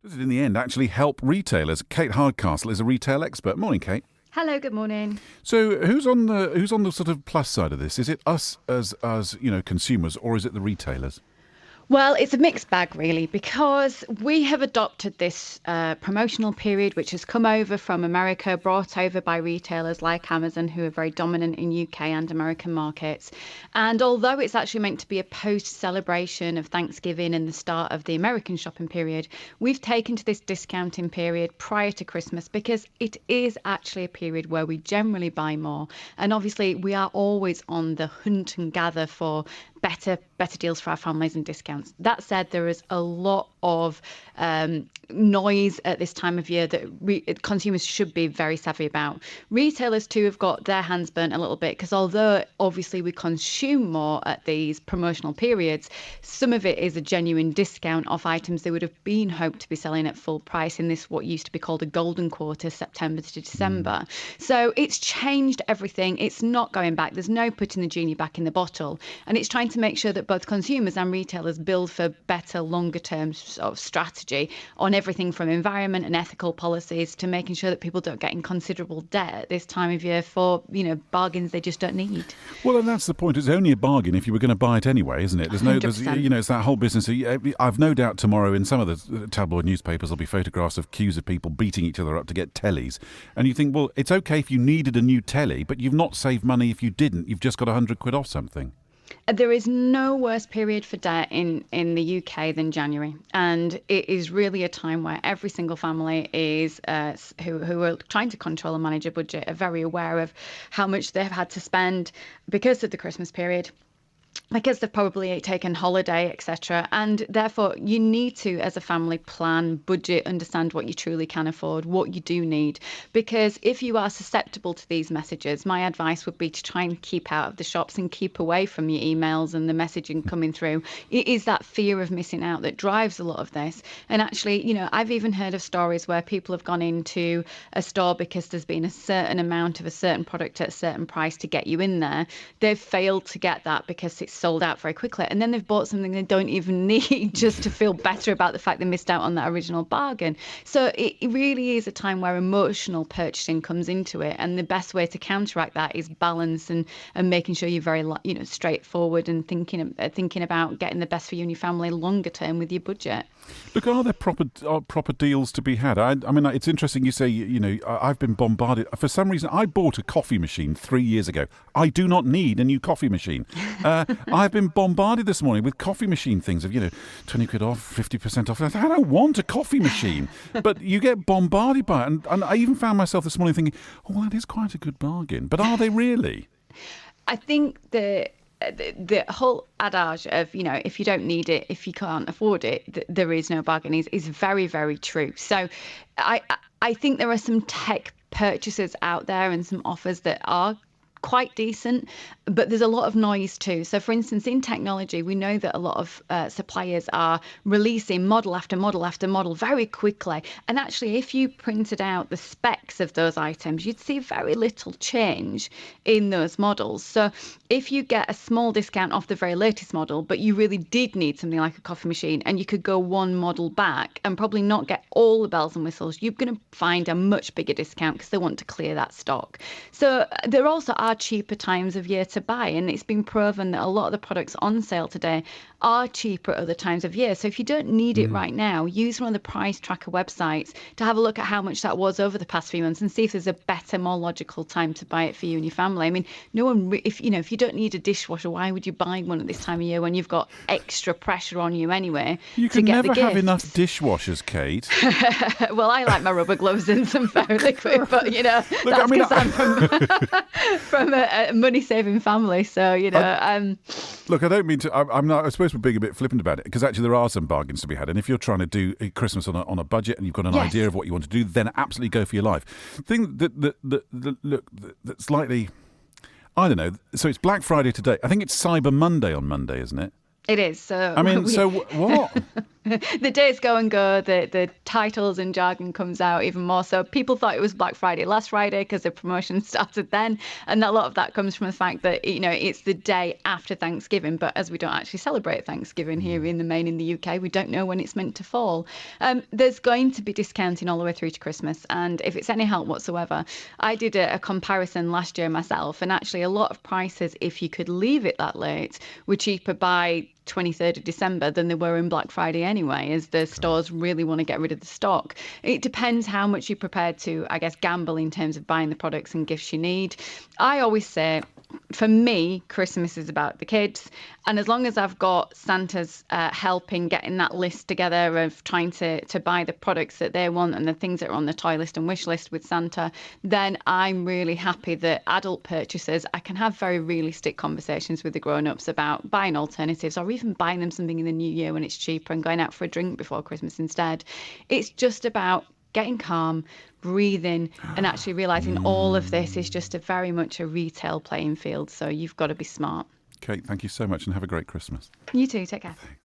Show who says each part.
Speaker 1: Does it in the end actually help retailers? Kate Hardcastle is a retail expert. Morning, Kate.
Speaker 2: Hello, good morning.
Speaker 1: So who's on the sort of plus side of this? Is it us as consumers, or is it the retailers?
Speaker 2: Well, it's a mixed bag, really, because we have adopted this promotional period, which has come over from America, brought over by retailers like Amazon, who are very dominant in UK and American markets. And although it's actually meant to be a post-celebration of Thanksgiving and the start of the American shopping period, we've taken to this discounting period prior to Christmas because it is actually a period where we generally buy more. And obviously, we are always on the hunt and gather for better deals for our families and discounts. That said, there is a lot of noise at this time of year that consumers should be very savvy about. Retailers too have got their hands burnt a little bit because although obviously we consume more at these promotional periods, some of it is a genuine discount off items they would have been hoped to be selling at full price in this what used to be called a golden quarter, September to December. So it's changed everything. It's not going back. There's no putting the genie back in the bottle. And it's trying to make sure that both consumers and retailers build for better, longer term sort of strategy on everything from environment and ethical policies to making sure that people don't get in considerable debt at this time of year for, bargains they just don't need.
Speaker 1: Well, and that's the point. It's only a bargain if you were going to buy it anyway, isn't it? There's
Speaker 2: 100%.
Speaker 1: It's that whole business. I've no doubt tomorrow in some of the tabloid newspapers there'll be photographs of queues of people beating each other up to get tellies. And you think, well, it's okay if you needed a new telly, but you've not saved money if you didn't. You've just got £100 off something.
Speaker 2: There is no worse period for debt in the UK than January. And it is really a time where every single family is who are trying to control and manage a budget are very aware of how much they've had to spend because of the Christmas period, because they've probably taken holiday, etc. And therefore, you need to, as a family, plan, budget, understand what you truly can afford, what you do need. Because if you are susceptible to these messages, my advice would be to try and keep out of the shops and keep away from your emails and the messaging coming through. It is that fear of missing out that drives a lot of this. And actually, I've even heard of stories where people have gone into a store because there's been a certain amount of a certain product at a certain price to get you in there. They've failed to get that because it's sold out very quickly, and then they've bought something they don't even need just to feel better about the fact they missed out on that original bargain. So it really is a time where emotional purchasing comes into it, and the best way to counteract that is balance and making sure you're very straightforward and thinking about getting the best for you and your family longer term with your budget.
Speaker 1: Look, are there proper deals to be had? I mean, it's interesting you say, I've been bombarded. For some reason, I bought a coffee machine 3 years ago. I do not need a new coffee machine. I've been bombarded this morning with coffee machine things of, £20 off, 50% off. I don't want a coffee machine. But you get bombarded by it. And I even found myself this morning thinking, oh, well, that is quite a good bargain. But are they really?
Speaker 2: I think the whole adage of, if you don't need it, if you can't afford it, there is no bargain is very, very true. So I think there are some tech purchases out there and some offers that are quite decent, but there's a lot of noise too. So for instance, in technology, we know that a lot of suppliers are releasing model after model after model very quickly. And actually, if you printed out the specs of those items, you'd see very little change in those models. So if you get a small discount off the very latest model, but you really did need something like a coffee machine and you could go one model back and probably not get all the bells and whistles, you're going to find a much bigger discount because they want to clear that stock. So there also are cheaper times of year to buy, and it's been proven that a lot of the products on sale today are cheaper at other times of year. So if you don't need it right now, use one of the price tracker websites to have a look at how much that was over the past few months and see if there's a better, more logical time to buy it for you and your family. I mean, no one, if you don't need a dishwasher, why would you buy one at this time of year when you've got extra pressure on you anyway?
Speaker 1: You can never have enough dishwashers, Kate.
Speaker 2: Well, I like my rubber gloves and some phone liquid, but that's because I'm from a money-saving family. So
Speaker 1: look, I don't mean to. I suppose we're being a bit flippant about it because actually there are some bargains to be had. And if you're trying to do Christmas on a budget and you've got an idea of what you want to do, then absolutely go for your life. Thing that's slightly, I don't know. So it's Black Friday today. I think it's Cyber Monday on Monday, isn't it?
Speaker 2: It is. So
Speaker 1: I mean, so what?
Speaker 2: The days go and go, the titles and jargon comes out even more. So people thought it was Black Friday last Friday because the promotion started then. And a lot of that comes from the fact that, it's the day after Thanksgiving. But as we don't actually celebrate Thanksgiving here in the main in the UK, we don't know when it's meant to fall. There's going to be discounting all the way through to Christmas. And if it's any help whatsoever, I did a comparison last year myself. And actually a lot of prices, if you could leave it that late, were cheaper by 23rd of December than they were in Black Friday anyway, as the stores really want to get rid of the stock. It depends how much you're prepared to, I guess, gamble in terms of buying the products and gifts you need. I always say, for me, Christmas is about the kids. And as long as I've got Santa's helping getting that list together of trying to buy the products that they want and the things that are on the toy list and wish list with Santa, then I'm really happy that adult purchasers, I can have very realistic conversations with the grown-ups about buying alternatives or even buying them something in the new year when it's cheaper and going out for a drink before Christmas instead. It's just about getting calm, breathing, and actually realising all of this is just very much a retail playing field. So you've got to be smart.
Speaker 1: Kate, thank you so much and have a great Christmas.
Speaker 2: You too. Take care.
Speaker 1: Thanks.